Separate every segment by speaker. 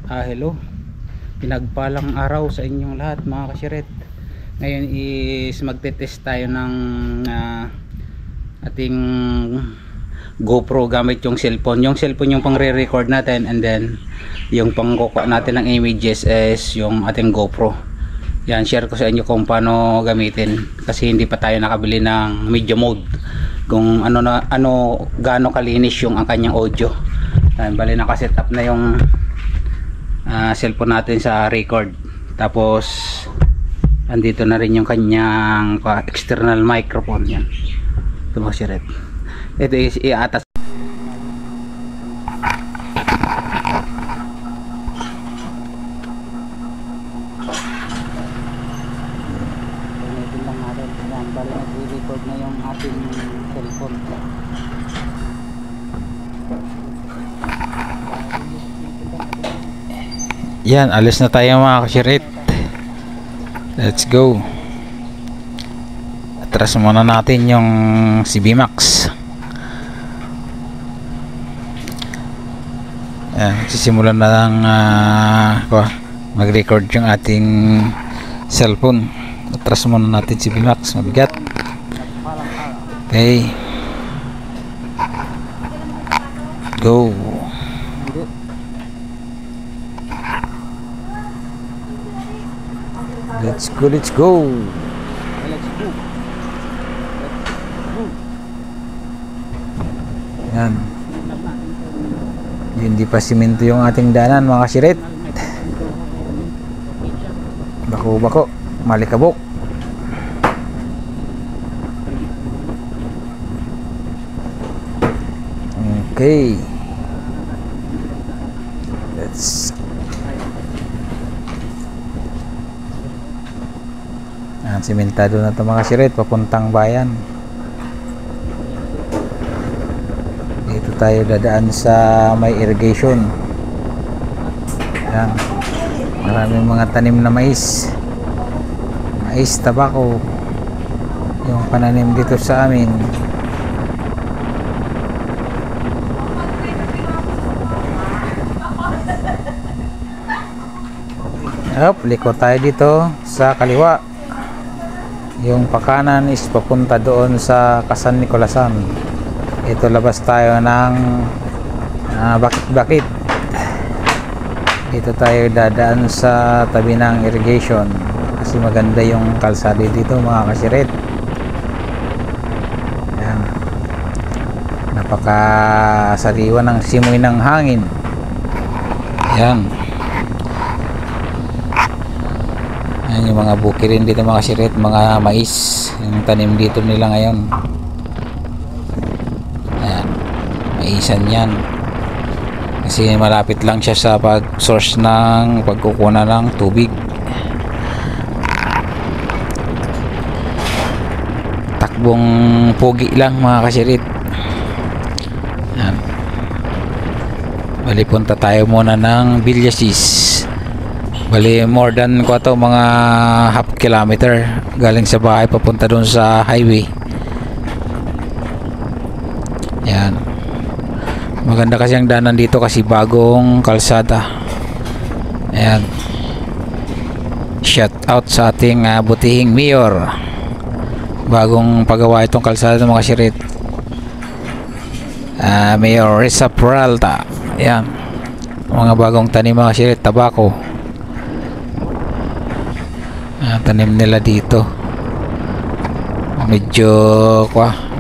Speaker 1: Hello, pinagpalang araw sa inyong lahat mga kashiret. Ngayon is magte-test tayo ng ating GoPro gamit yung cellphone. Yung cellphone yung pang re-record natin, and then yung pang kukuha natin ng images is yung ating GoPro. Yan, share ko sa inyo kung paano gamitin kasi hindi pa tayo nakabili ng media mode. Kung gaano kalinis yung ang kanyang audio. Yan, bali naka-set up na yung cellphone natin sa record, tapos andito na rin yung kanyang external microphone. Yan, ito mga shiret, ito is iatas. Gamitin lang natin. Yan, bali nag-record na yung ating cellphone.
Speaker 2: Yan, alis na tayo mga kashirit. Let's go. Atras muna natin yung CB Max. Yan, sisimulan na lang mag-record yung ating cellphone. Atras muna natin CB Max, mabigat. Okay, go. Let's go, let's go. Yan. Hindi pa simento yung ating daanan mga kashirit. Bako-bako, malikabok. Okay. Let's simentado na ito mga kashirit, papuntang bayan. Dito tayo dadaan sa may irrigation. Yan, maraming mga tanim na mais, tabako yung pananim dito sa amin. Liko tayo dito sa kaliwa. Yung pakanan is papunta doon sa Kasan Nicolasan. Ito labas tayo ng bakit-bakit. Dito tayo dadaan sa tabi ng irrigation kasi maganda yung kalsada dito mga kashirit. Yan, napakasariwa ng simoy ng hangin. Yan. Yan yung mga buki rin dito mga kashirit, mga mais yung tanim dito nila ngayon. Ayan, maisan yan kasi malapit lang siya sa pag-source ng pagkukunan ng tubig. Takbong pogi lang mga kashirit. Ayan, bali punta tayo muna ng Villasis. Bali more than mga half kilometer galing sa bahay papunta doon sa highway. Yan, maganda kasi ang daanan dito kasi bagong kalsada. Ayan, shout out sa ating butihing mayor, bagong pagawa itong kalsada mga shirit. Mayor Risa Peralta. Ayan, mga bagong tanim mga shirit, tabako. Tanim nila dito. Medyo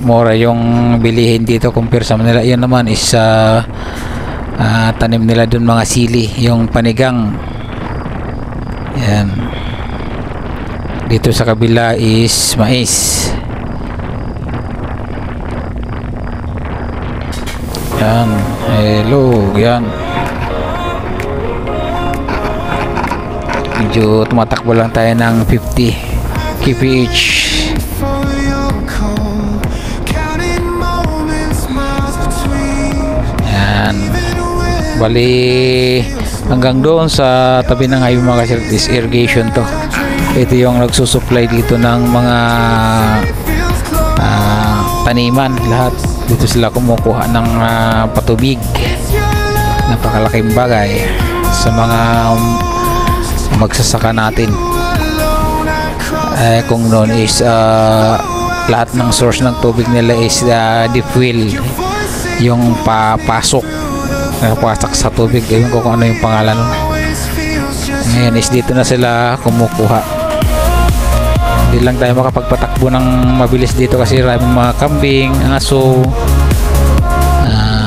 Speaker 2: mura yung bilihin dito compare sa Manila. Yan naman is tanim nila dun mga sili, yung panigang. Yan. Dito sa kabila is mais. Yan. Hello. Yan. Medyo tumatakbo lang tayo ng 50 kph. Yan, bali hanggang doon sa tabi ng highway mga kashirit is irrigation to. Ito yung nagsusupply dito ng mga taniman. Lahat dito sila kumukuha ng patubig. Napakalaking bagay. sa mga magsasaka natin. Kung noon is lahat ng source ng tubig nila is deep well, yung papasok sa tubig, ayun ko kung ano yung pangalan nun. Ngayon is dito na sila kumukuha. Hindi lang tayo makapagpatakbo ng mabilis dito kasi maraming mga kambing, aso,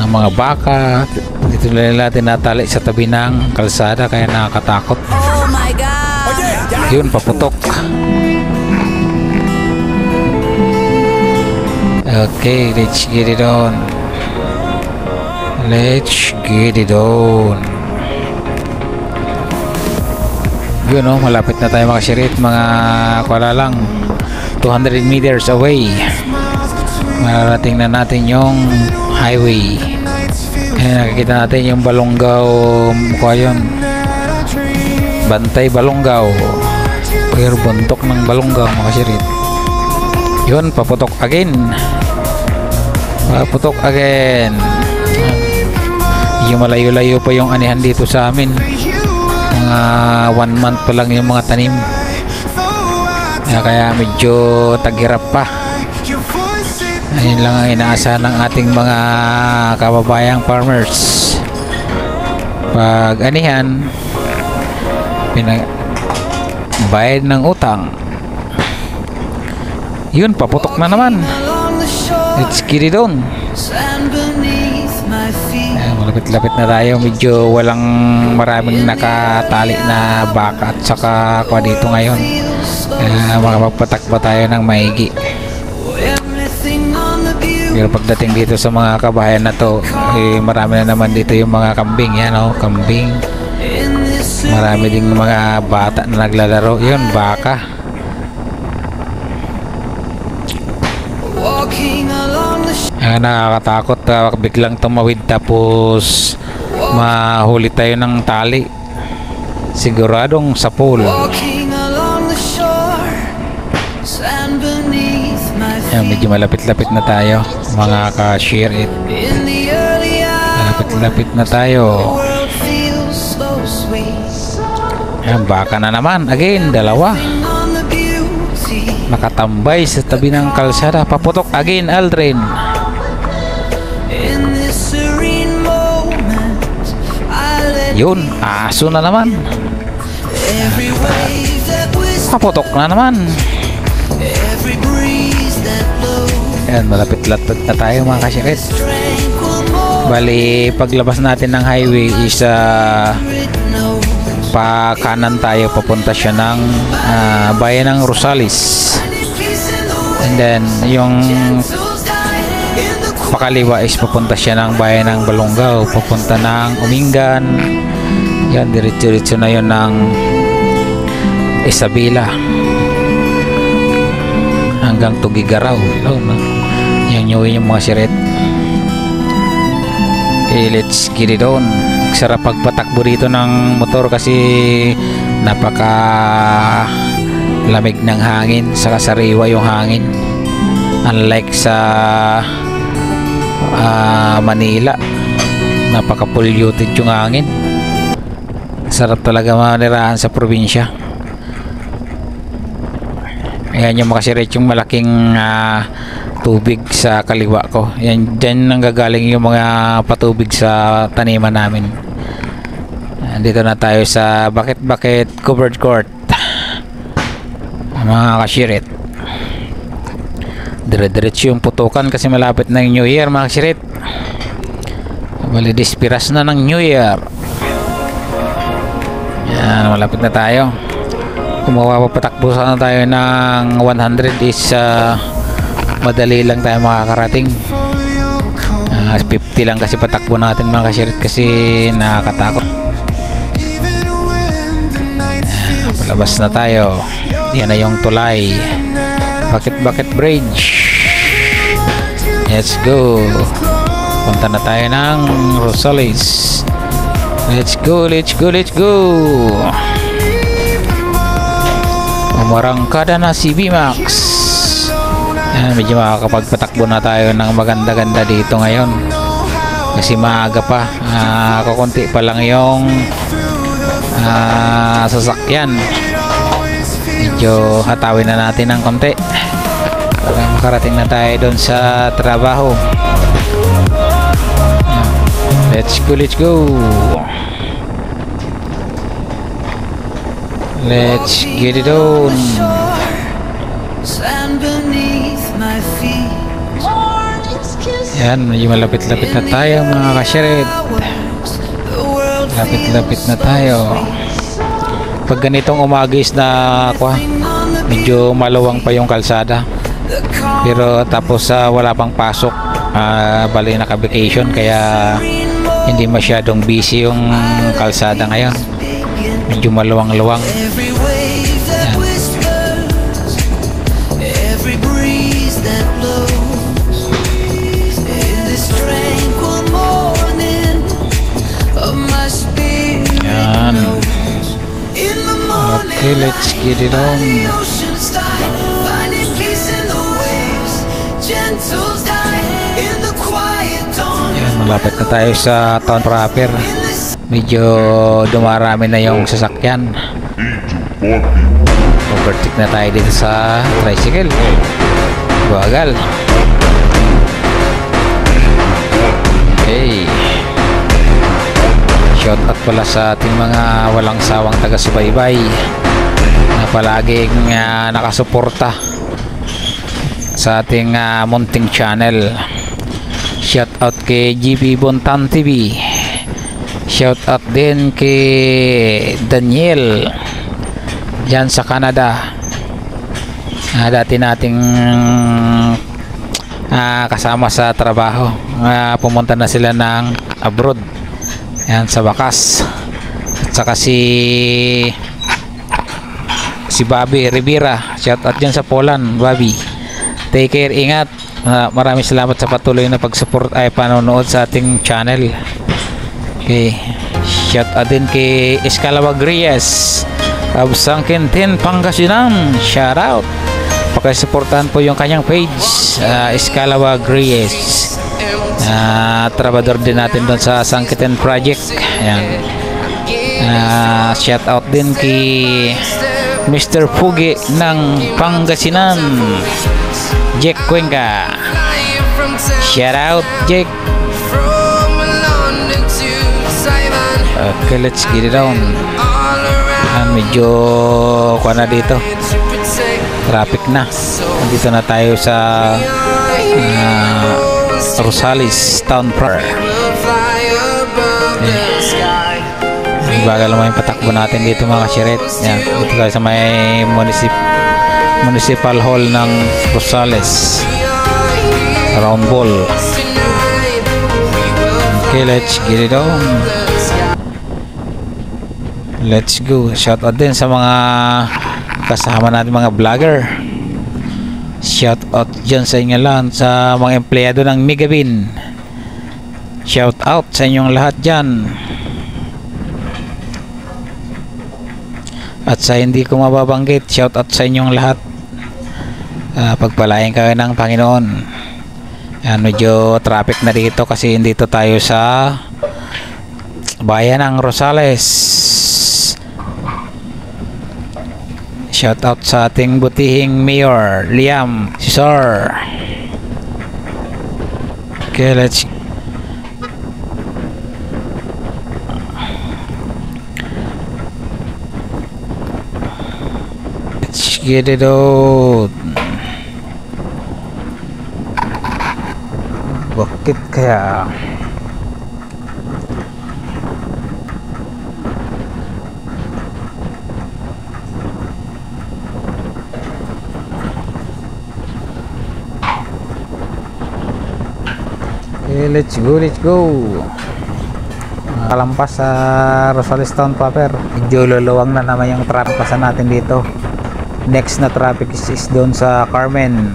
Speaker 2: mga baka. Dito nila tinatali sa tabi ng kalsada kaya nakakatakot.
Speaker 3: Oh my God!
Speaker 2: Yun, paputok. Okay, let's get it on. Let's get it on. Yun, oh, malapit na tayo makasirit. Mga wala lang 200 meters away. Mararating na natin yung highway. Nakikita natin yung Balongaw, mukha yun, Bantay Balongaw, pero buntok ng Balongaw makasirit. Yun, paputok again. Yung malayo-layo pa yung anihan dito sa amin. Mga 1 month pa lang yung mga tanim, kaya medyo taghirap pa. Ayun lang ang inaasahan ng ating mga kababayang farmers. Pag anihan, bayad ng utang. Yun, paputok na naman. Let's get it on. Malapit-lapit na tayo. Medyo walang maraming nakatali na baka at saka kwa dito ngayon. Makapagpatakbo tayo ng maigi. Pero pagdating dito sa mga kabahayan na to, marami na naman dito yung mga kambing. Yan, oh, kambing. Marami ding mga bata na naglalaro. Yun, baka. Nakakatakot. Biglang tumawid tapos mahuli tayo ng tali. Siguradong sa pool. Medyo malapit-lapit na tayo, mga ka-share it. Malapit-lapit na tayo. Baka na naman again, dalawa nakatambay sa tabi ng kalsada. Paputok again, Aldrin. Yun, aso na naman. Paputok na naman. Ayan, malapit-lapit na tayo, mga kasyarit. Bali, paglabas natin ng highway is pa kanan tayo, papunta siya ng bayan ng Rosales. And then yung pakaliwa is papunta siya ng bayan ng Balongaw, papunta ng Umingan. Yan, diretso-diretso na yun ng Isabela hanggang Tugigaraw. Yan yung mga siret. Okay, let's get it on. Sarap pagpatakbo dito ng motor kasi napaka lamig ng hangin, saka sariwa yung hangin, unlike sa Manila, napaka polluted yung hangin. Sarap talaga manirahan sa probinsya. Ayan yung makasirit yung malaking tubig sa kaliwa ko. Yan, dyan nanggagaling yung mga patubig sa taniman namin. Dito na tayo sa bakit covered court, mga kashirit. Dire-diretso yung putukan kasi malapit na yung New Year, mga kashirit. Bali, dispiras na ng New Year. Yan, malapit na tayo. Kung mapapatakbo sana tayo ng 100 is madali lang tayo makakarating. 50 lang kasi patakbo natin, mga kashirit, kasi nakakatakot. Palabas na tayo. Yan na yung tulay. Bakit Bridge. Let's go. Punta na tayo ng Rosales. Let's go. Umarangkada na si BMAX. Yan, medyo makakapagpatakbo na tayo ng maganda-ganda dito ngayon kasi maaga pa. Kukunti pa lang yung sasakyan. Medyo hatawin na natin ng konti para makarating na tayo doon sa trabaho. Let's go, let's go. Let's get it on. Yan, medyo malapit-lapit na tayo mga kasyarit. Lapit-lapit na tayo. Pag ganitong umagis na medyo maluwang pa yung kalsada. Pero tapos wala pang pasok, bali naka-vacation, kaya hindi masyadong busy yung kalsada ngayon. Medyo maluwang-luwang. Yan. Okay, let's get it on. Yan, malapit na tayo sa town proper. Medyo dumarami na yung sasakyan. Overtake na tayo dito sa tricycle. Bagal. Okay. Shout out pala sa ating mga walang sawang taga-subaybay na palaging nakasuporta sa ating munting channel. Shout out kay GP Bontan TV. Shout out din kay Daniel dyan sa Canada. Dati nating kasama sa trabaho. Pumunta na sila ng abroad. Yan, sa wakas. At saka si Bobby Rivera. Shout out dyan sa Poland, Bobby. Take care, ingat. Maraming salamat sa patuloy na pag-support ay panonood sa ating channel. Okay. Shout out din kay Escalawag Reyes of Sangkintin, Pangasinan. Shout out. Pakisuportahan po yung kanyang page, Escalawag Reyes. Trabador din natin doon sa Sangkintin Project. Ayan. Shout out din kay Mr. Pugi ng Pangasinan, Jack Cuenca. Shout out, Jack. Okay, let's get it on. Medyo na dito, traffic na. Dito na tayo sa Rosales Town Proper. Bagal naman yung patakbo natin dito mga kasyarit. Yan, dito tayo sa may municipal hall ng Rosales, round ball. Okay, let's get it on. Let's go. Shout out din sa mga kasama natin mga vlogger. Shout out dyan sa inyo lang, sa mga empleyado ng Megabin. Shout out sa inyong lahat dyan. At sa hindi ko mababanggit, shout out sa inyong lahat. Pagpalain kayo ng Panginoon. Yan, medyo traffic na dito kasi dito tayo sa bayan ng Rosales. Shout out sa ating butihing Mayor Liam Cesar. Okay, let's get it out. Bakit kaya? Okay, let's go, let's go. Kalampas sa Rosales Town Proper. Medyo luluwang na naman yung traffic pasan natin dito. Next na traffic is doon sa Carmen.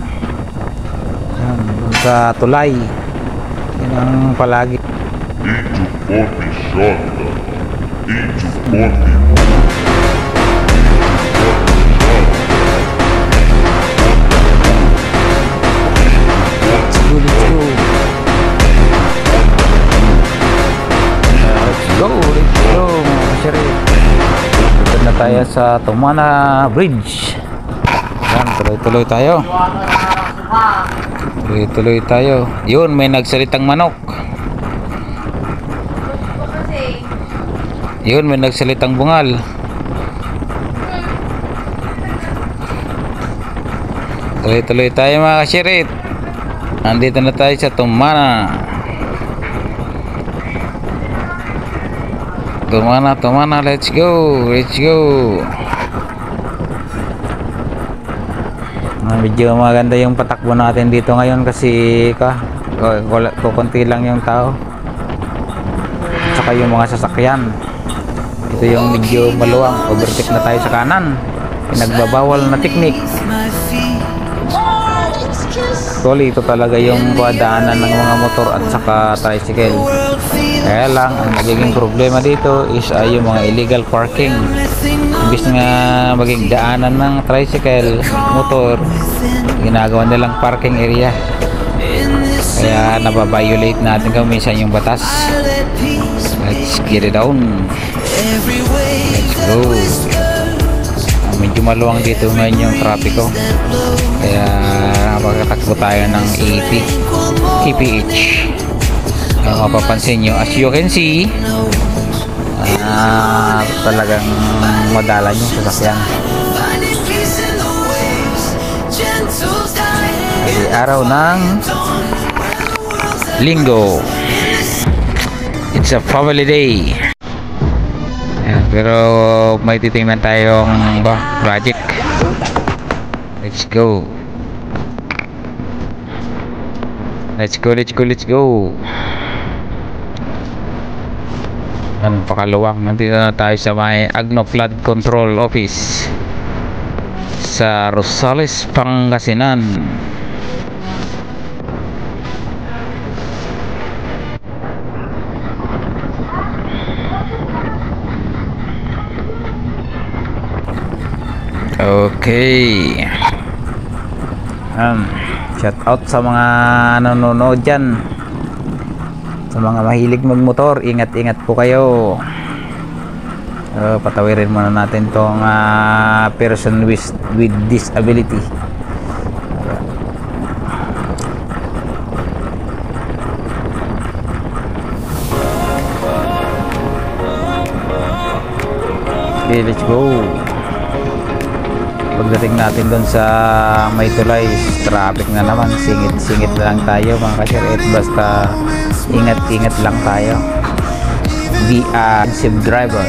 Speaker 2: Yan, doon sa Tulay. Yan ang palagi.
Speaker 4: 840
Speaker 2: Let's go, mga kasyarit. tayo sa Tumana Bridge. Yan, tuloy-tuloy tayo. Tuloy-tuloy tayo. Yun, may nagsalitang manok. Yun, may nagsalitang bungal. Tuloy-tuloy tayo mga kasirit. Nandito na tayo sa Tumana. Tumana, let's go. Medyo maganda yung patakbo natin dito ngayon kasi kukunti lang yung tao. Saka yung mga sasakyan. Ito yung medyo maluwang. Overtake na tayo sa kanan. Pinagbabawal na teknik. Actually, ito talaga yung daanan ng mga motor at saka tricycle. Kaya lang, ang nagiging problema dito is yung mga illegal parking. Imbis nga maging daanan ng tricycle, motor, ginagawa nilang parking area. Kaya nababiolate natin kung minsan yung batas. Let's get it on. Let's go. Medyo maluwang dito ngayon yung trapiko. Kaya makakatakbo tayo ng 80 kph. Kaya mapapansin nyo, as you can see, talagang madalan yung sasakyan. Ay, araw ng Linggo. It's a family day. Ayan, pero may titingnan tayong project. Let's go. Let's go. Yan, pakaluwang. Nandito na tayo sa may Agno Flood Control Office sa Rosales, Pangasinan. Okay. Shout out sa mga nanonood dyan, sa mga mahilig magmotor. Ingat po kayo. Patawirin muna natin tong person with disability. Okay, let's go. Pagdating natin doon sa may tulay, traffic na naman. Singit lang tayo mga kasirit. Basta ingat lang tayo. Be a safe driver.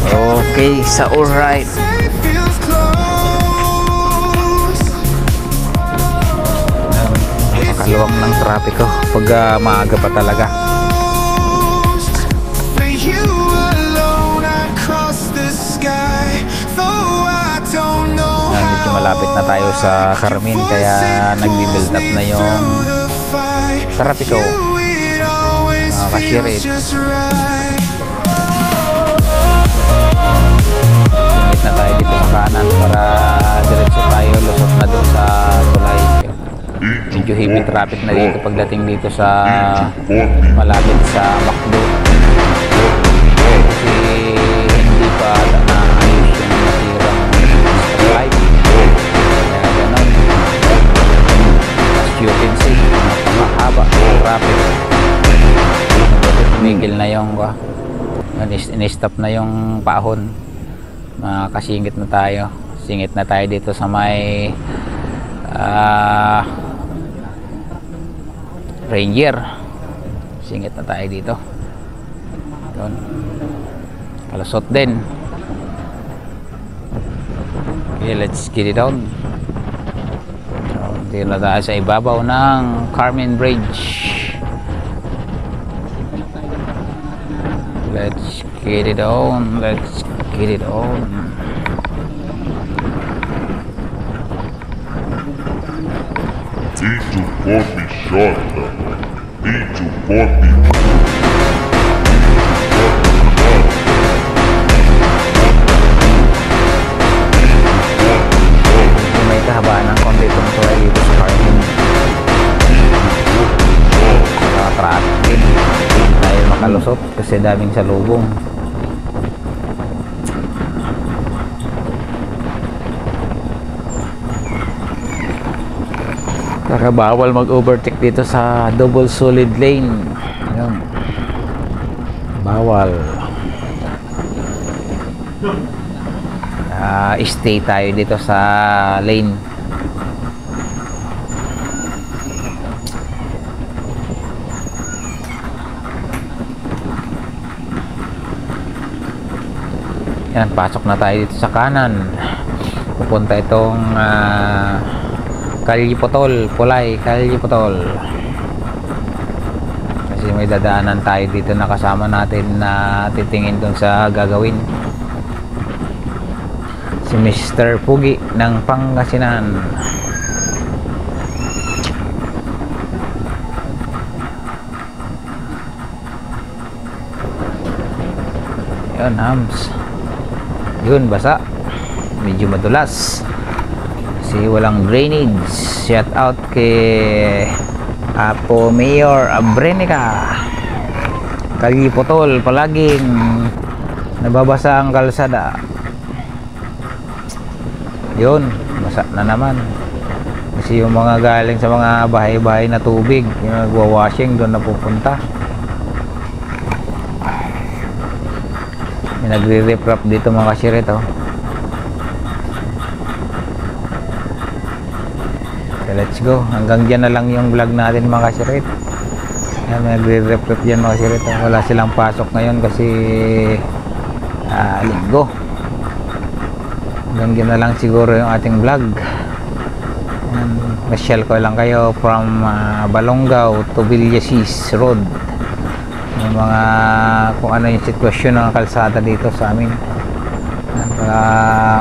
Speaker 2: Okay, sa alright. Makaluwang ng trapiko pag maaga pa talaga. Medyo malapit na tayo sa Carmen, kaya nagbi-build up na yung trapiko mga kasirit. Singit na tayo dito sa kanan para diretso tayo lusot na doon sa tulay. Medyo heavy traffic na dito pagdating dito sa malapit sa Macdo kasi hindi pa naayos yung nasirang light. Kaya ganun, as you can see, napakahaba yung traffic. Tumigil na yung in-stop na yung paahon. Makasingit na tayo. Singit na tayo dito sa may Ranger. Singit na tayo dito. Yun. Kalusot din. Okay, let's get it on. So, dito na tayo sa ibabaw ng Carmen Bridge. Let's get it on. Let's get it on.
Speaker 4: Tito Bob Jota. Tito Bob.
Speaker 2: May kahabaan ng konti itong tulay dito sa Carmen. Traffic din. Dahil makalusot kasi daming salubong. Saka bawal mag-overtake dito sa double solid lane. Ayun. Bawal. Stay tayo dito sa lane. Yan, pasok na tayo dito sa kanan. Pupunta itong Kalye Potol, Pulay, Kalye Potol. Kasi may dadaanan tayo dito na kasama natin na titingin dun sa gagawin. Si Mr. Pugi ng Pangasinan. Yun, hams. Yun, basa. Medyo madulas. Kasi walang drainage. Shout out kay Apo Mayor Abrenica. Kalye Potol, palaging nababasa ang kalsada. Yun, basa na naman. Kasi yung mga galing sa mga bahay-bahay na tubig, yung nagwa-washing, doon na pupunta. May nagre-reprap dito mga kasirit, oh. Okay, let's go. Hanggang dyan na lang yung vlog natin mga kasirit. Yan, may nagre-reprap dyan mga kasirit, oh. Wala silang pasok ngayon kasi linggo. Hanggang dyan na lang siguro yung ating vlog. Masyal ko lang kayo from Balongaw to Villasis Road. Yung mga kung ano yung sitwasyon ng kalsada dito sa amin.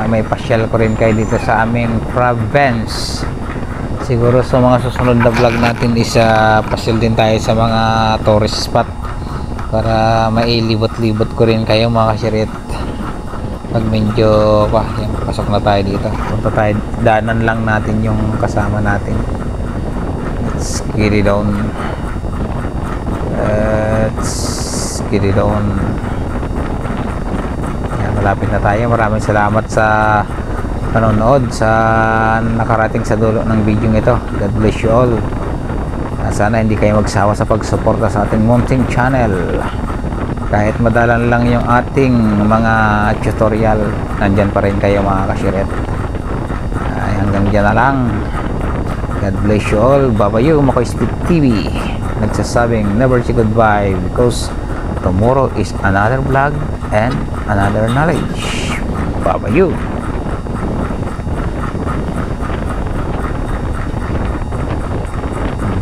Speaker 2: May pasyal ko rin kayo dito sa aming province. Siguro sa mga susunod na vlog natin is pasyal din tayo sa mga tourist spot para mailibot-libot ko rin kayo mga kasirit. Pag medyo yan, pasok na tayo dito, punta tayo, daanan lang natin yung kasama natin. Let's get it on. Let's get it on. Yan, malapit na tayo. Maraming salamat sa panonood, sa nakarating sa dulo ng video ito. God bless you all. Sana hindi kayo magsawa sa pagsuporta sa ating munting channel. Kahit madalan lang yung ating mga tutorial, nandyan pa rin kayo mga kasiret. Hanggang dyan na lang. God bless you all. Babayu, Makoy Speed TV. Nagsasabing never say goodbye because tomorrow is another vlog and another knowledge. Babayu.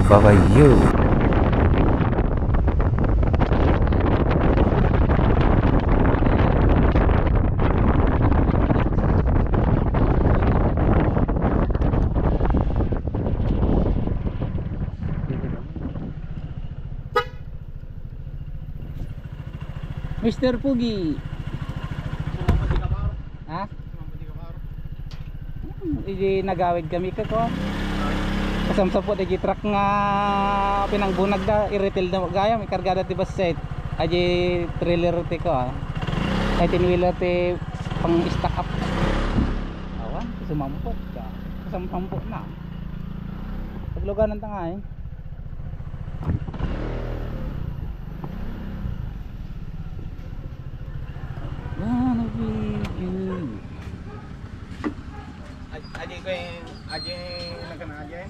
Speaker 2: Babayu.
Speaker 1: Mr. Pugi. Ha? Idi nagawid kami ka ko. Kasam sa po di truck nga pinangbunag da i-retail na gaya may kargada ti baset. Aji trailer ti ko ah. Ay tinwheeler ti pang stack up. Awan, sumampot ka. Sumampot na. Paglugan ng tangay.
Speaker 2: Aji ko yung aji nagkana aji.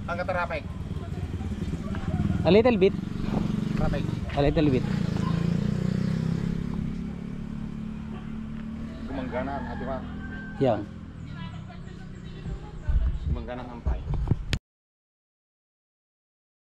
Speaker 2: Hanggang traffic.
Speaker 1: A little bit.
Speaker 2: Traffic.
Speaker 1: A little bit.
Speaker 2: Gumangganan, ati ba?
Speaker 1: Yang.
Speaker 2: Gumangganan ang pay.